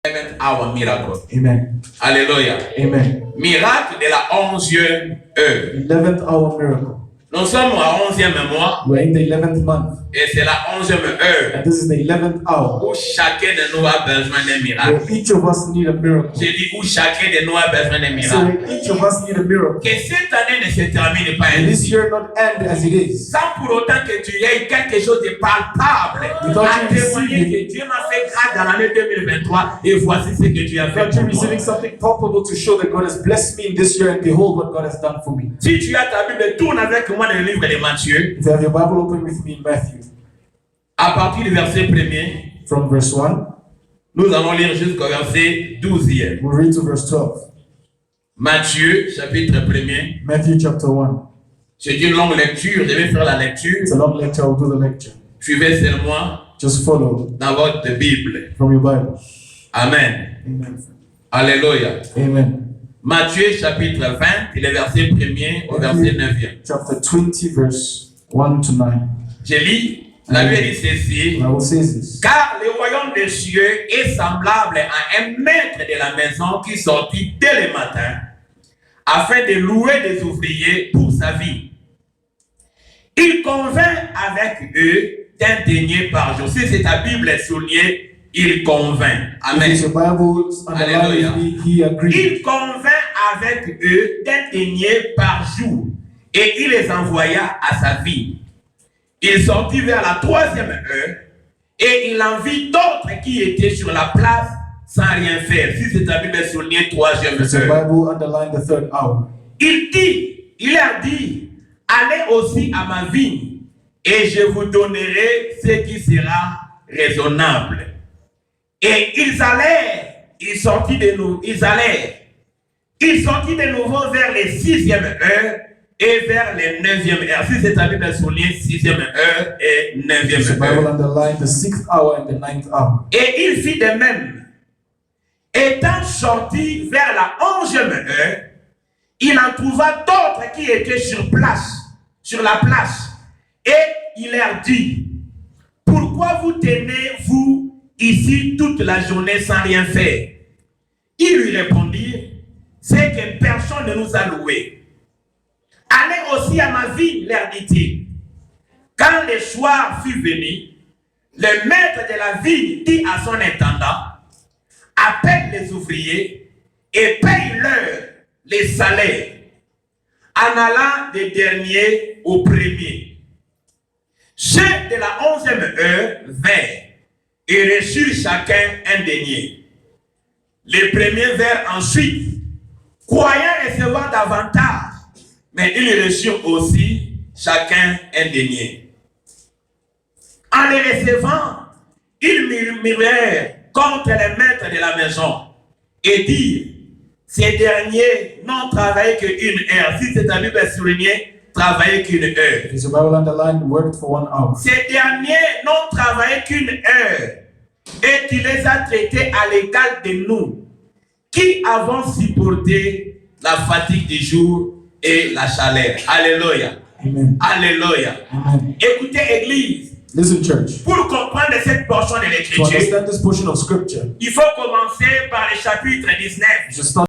11th hour miracle. Amen. Alléluia. Amen. Miracle de la 11e heure. 11th hour miracle. Nous sommes à 11e mois We're in the 11th month. et c'est la 11e heure And this is the 11th hour. où chacun de nous a besoin d'un miracle. Where each of us need a miracle. J'ai dit où chacun de nous a besoin d'un So miracle. where each of us need a miracle. Que cette année ne se termine pas And this ainsi. year not end as it is. Sans pour autant que tu aies quelque chose de palpable à témoigner que Dieu m'a fait grâce dans l'année 2023 et voici ce que tu as fait But you're pour moi. receiving something palpable to show that God has blessed me in this year and behold what God has done for me. Si tu as ta Bible, tourne avec moi dans le livre de Matthieu If you have your Bible open with me in Matthew, à partir du verset 1er. from verse 1, Nous allons lire jusqu'au verset 12e. we'll read to verse 12. Matthieu, chapitre 1er. Matthew chapter 1. C'est une longue lecture, je vais faire la lecture. It's a long lecture, I'll do the lecture. Suivez seulement Just follow dans votre Bible. from your Bible. Amen. Amen. Alléluia. Amen. Matthieu, chapitre 20, et le verset 1er au verset 9e. Chapter 20, verse 1 to 9. Je lis, la Bible dit ceci. The Bible says this. Car le royaume des cieux est semblable à un maître de la maison qui sortit dès le matin afin de louer des ouvriers pour sa vie. Il convainc avec eux d'un denier par jour. Si c'est ta Bible soulignée, il convainc. Amen. If your Bible Alléluia. underlined with me, he agreed. Il convainc avec eux d'un denier par jour et il les envoya à sa vie. Il sortit vers la 3e heure et il en vit d'autres qui étaient sur la place sans rien faire. Si c'est ta Bible soulignée, 3e If your heure. Bible underlined the 3rd hour. Il a dit, allez aussi à ma vigne et je vous donnerai ce qui sera raisonnable. Et ils allèrent, ils sortit de nouveau vers les 6e heure et vers les 9e heure. Si c'est ta Bible soulignée, 6e heure et 9e The Bible heure. underlined the 6th hour and the 9th hour. Et il fit de même. Étant sorti vers la 11e heure, il en trouva d'autres qui étaient sur la place. Et il leur dit, pourquoi vous tenez-vous ici toute la journée sans rien faire? Ils lui répondirent, c'est que personne ne nous a loués. Allez aussi à ma vigne, leur dit-il. Quand le soir fut venu, le maître de la vigne dit à son intendant, appelle les ouvriers et paye-leur les salaires, en allant des derniers aux premiers. Ceux de la 11e heure vinrent et reçurent chacun un denier. Les premiers vinrent ensuite, croyant recevoir davantage, mais ils reçurent aussi chacun un denier. En les recevant, ils murmurèrent contre les maîtres de la maison et dirent, ces derniers n'ont travaillé qu'une heure. Si c'est ta Bible soulignée, travaillé qu'une heure. If your Bible underlined, worked for 1 hour. Ces derniers n'ont travaillé qu'une heure et tu les as traités à l'égal de nous, qui avons supporté la fatigue du jour et la chaleur. Alléluia. Amen. Alléluia. Amen. Écoutez, Église, Listen, church. pour comprendre cette portion de To l'Écriture, understand this portion of scripture, il faut commencer par le chapitre 19. you should start